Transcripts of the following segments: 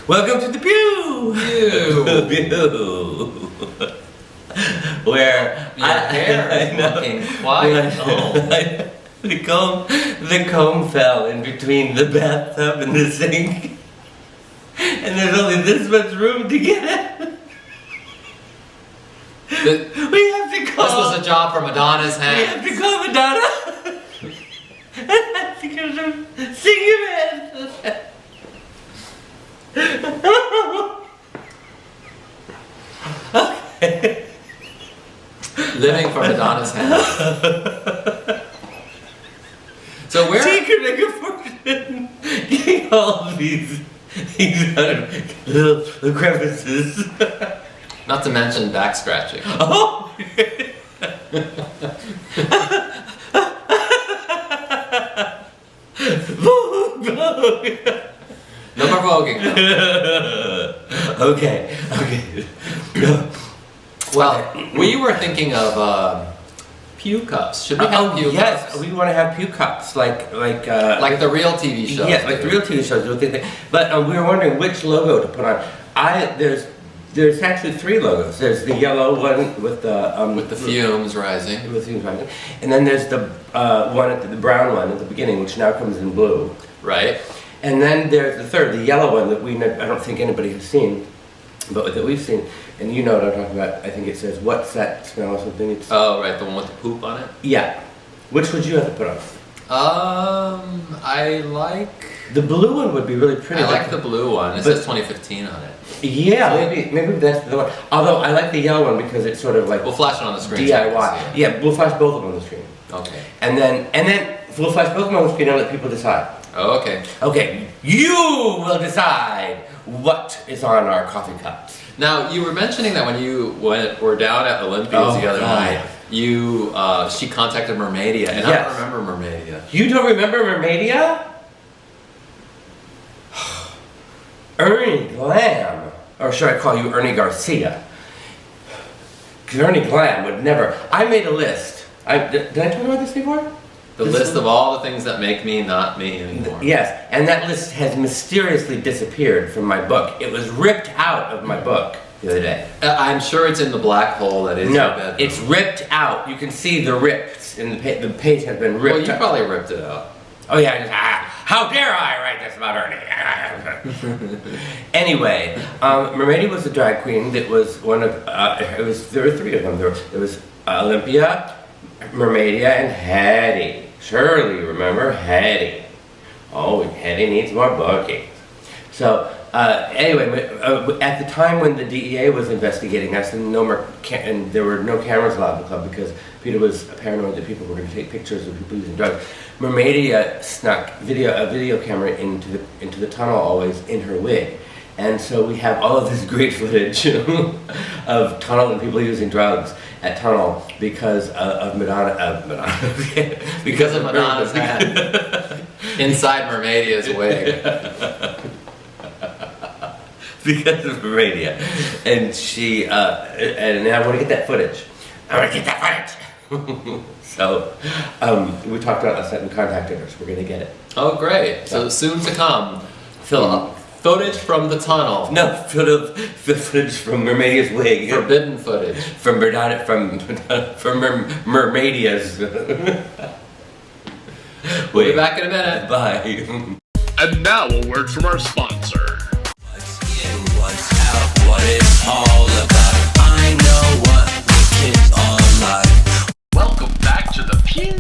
Welcome to the Pew! Pew! Where your hair is looking quite old. The comb fell in between the bathtub and the sink. And there's only this much room to get it. We have to call. This was a job for Madonna's hands. We have to call Madonna. To get them cigarettes. Okay. Living for Madonna's hands. So where? She could make a fortune getting all of these little crevices. Not to mention back scratching. Oh! No more voguing. Okay. Well, we were thinking of pew cups. Should we have pew cups? Yes, we want to have pew cups, like the real TV shows. Yes, like the real TV shows. But we were wondering which logo to put on. There's actually three logos. There's the yellow one with the fumes rising. With fumes rising, and then there's the the brown one at the beginning, which now comes in blue. Right. And then there's the third, the yellow one that I don't think anybody has seen, but that we've seen. And you know what I'm talking about. I think it says, "What's that smell?" or something. Oh, right, the one with the poop on it. Yeah. Which would you have to put on? I like. The blue one would be really pretty. I like the blue one. It says 2015 on it. Yeah, maybe that's the one. Although I like the yellow one because it's sort of like we'll flash it on the screen. DIY. Yeah, we'll flash both of them on the screen. Okay. And then we'll flash both of them on the screen and let people decide. Oh, okay. Okay, you will decide what is on our coffee cups. Now, you were mentioning that when you were down at Olympia's the other night, she contacted Mermaidia, and yes. I don't remember Mermaidia. You don't remember Mermaidia? Ernie Glam. Or should I call you Ernie Garcia? Because Ernie Glam would never... I made a list. Did I tell you about this before? The list of all the things that make me not me anymore. Yes, and that list has mysteriously disappeared from my book. It was ripped out of my book the other day. I'm sure it's in the black hole that is your bedroom. It's ripped out. You can see the rips in the page has been ripped out. Well, you probably ripped it out. Oh yeah, how dare I write this about Ernie? Anyway, Mermaidia was a drag queen that was one of, there were three of them. There was Olympia, Mermaidia, and Hattie. Surely you remember Hattie. Oh, Hattie needs more bookings. So, anyway, at the time when the DEA was investigating us, and there were no cameras allowed in the club because Peter was paranoid that people were going to take pictures of people using drugs. Mermaidia snuck a video camera into the tunnel always in her wig. And so we have all of this great footage of tunnel and people using drugs at tunnel because of Madonna. Because of Madonna's hand inside Mermaidia's wig. Because of Mermaidia. And and I want to get that footage. So, we talked about last night and contacted her, so we're going to get it. Oh, great. So soon to come. Footage from the tunnel. No, footage from Mermaidia's wig. Forbidden footage. From Mermaidia's. We'll be back in a minute. Bye. And now a word from our sponsor. What's in, what's out, what it's all about. I know what the kids are like. Welcome back to the Pew.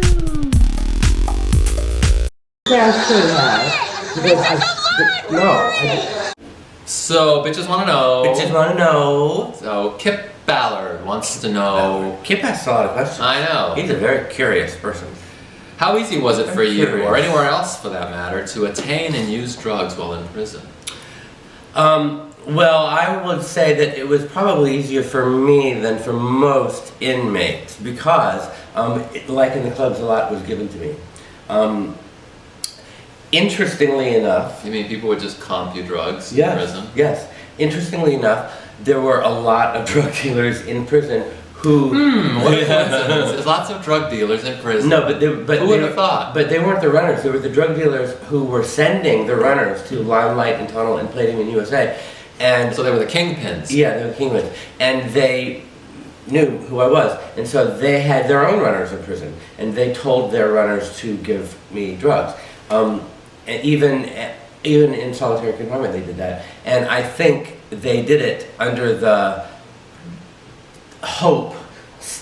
So, bitches want to know. Bitches want to know. So, Kip Ballard wants to know. Kip asks a lot of questions. I know. He's a very curious person. How easy was it for you, curious. or anywhere else for that matter, to attain and use drugs while in prison? Well, I would say that it was probably easier for me than for most inmates because, like in the clubs, a lot was given to me. Interestingly enough... You mean people would just comp you drugs in prison? Yes. Interestingly enough, there were a lot of drug dealers in prison who. What a coincidence. There's lots of drug dealers in prison. No, but who would have thought? But they weren't the runners. They were the drug dealers who were sending the runners to Limelight and Tunnel and Palladium in USA. And So they were the kingpins. yeah, they were kingpins, and they knew who I was, and so they had their own runners in prison, and they told their runners to give me drugs. And even in solitary confinement, they did that, and I think they did it under the hope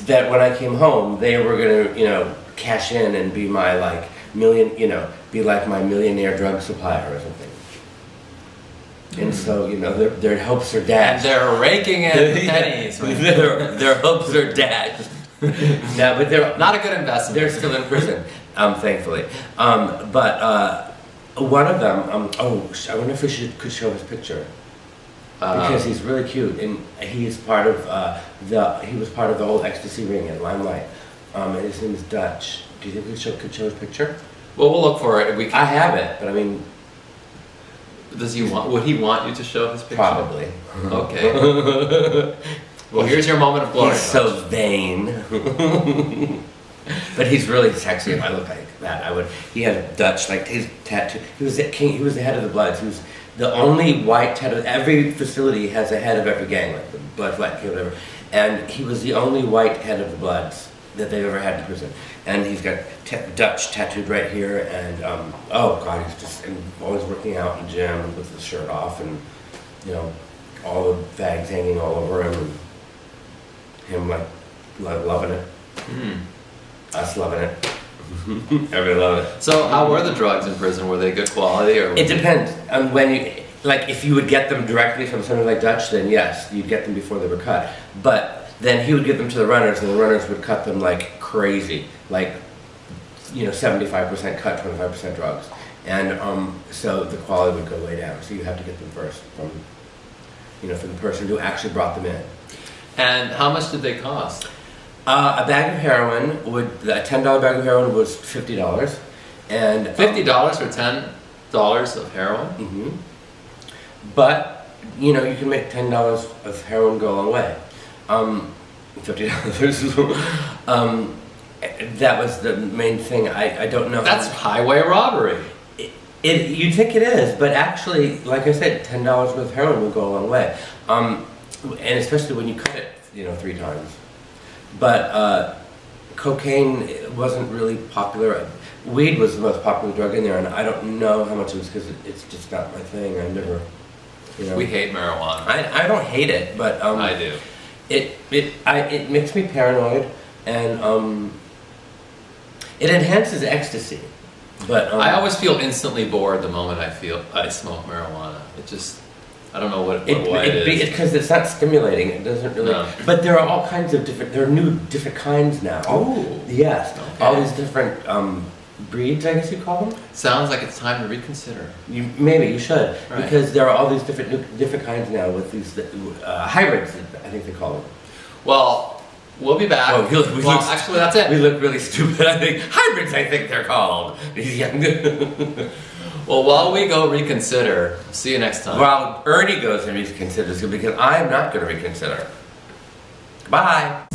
that when I came home, they were gonna, cash in and be my be like my millionaire drug supplier or something. And so, their hopes are And dashed. they're raking in pennies. their hopes are dashed. No, but they're Not a good investment. they're still in prison, thankfully. But one of them, I wonder if we could show his picture. Because he's really cute, and he's part of he was part of the whole ecstasy ring at Limelight. And his name is Dutch. Do you think we could show his picture? Well, we'll look for it. I have it, but I mean, would he want you to show his picture? probably. Okay. Well, here's your moment of glory. He's so vain. But he's really sexy. If I look like that, I would. He had Dutch, his tattoo. He was the king. He was the head of the Bloods. He was the only white head of every facility has a head of every gang, like the Blood, White, King, whatever. And he was the only white head of the Bloods that they've ever had in prison. And he's got Dutch tattooed right here. And oh God, he's just always working out in the gym with his shirt off, and all the bags hanging all over him, and him loving it. Us loving it. Everybody loved it. So, how were the drugs in prison? Were they good quality, or? It depends on when if you would get them directly from somebody like Dutch, then yes, you'd get them before they were cut. But then he would give them to the runners, and the runners would cut them like crazy, 75% cut, 25% drugs, and so the quality would go way down. So you have to get them first from the person who actually brought them in. And how much did they cost? A bag of heroin a $10 bag of heroin was $50, and $50 for $10 of heroin. Mm-hmm. But you can make $10 of heroin go a long way. $50. That was the main thing. I don't know. That's highway robbery. You'd think it is, but actually, like I said, $10 worth of heroin will go a long way, and especially when you cut it, 3 times. But cocaine wasn't really popular. Weed was the most popular drug in there, and I don't know how much it was because it's just not my thing. I never, We hate marijuana. I don't hate it, but I do. It makes me paranoid, and it enhances ecstasy. But I always feel instantly bored the moment I smoke marijuana. It just, I don't know what it is. It's because it's not stimulating. It doesn't really. No. But there are all kinds of different. There are new different kinds now. Oh. Yes. Okay. All these different breeds, I guess you call them. Sounds like it's time to reconsider. Maybe you should, Right. because there are all these different kinds now with these hybrids. I think they call them. Well, we'll be back. Well, actually, that's it. We look really stupid. I think hybrids. I think they're called. Well, while we go reconsider, see you next time. While Ernie goes and reconsiders, because I'm not going to reconsider. Bye.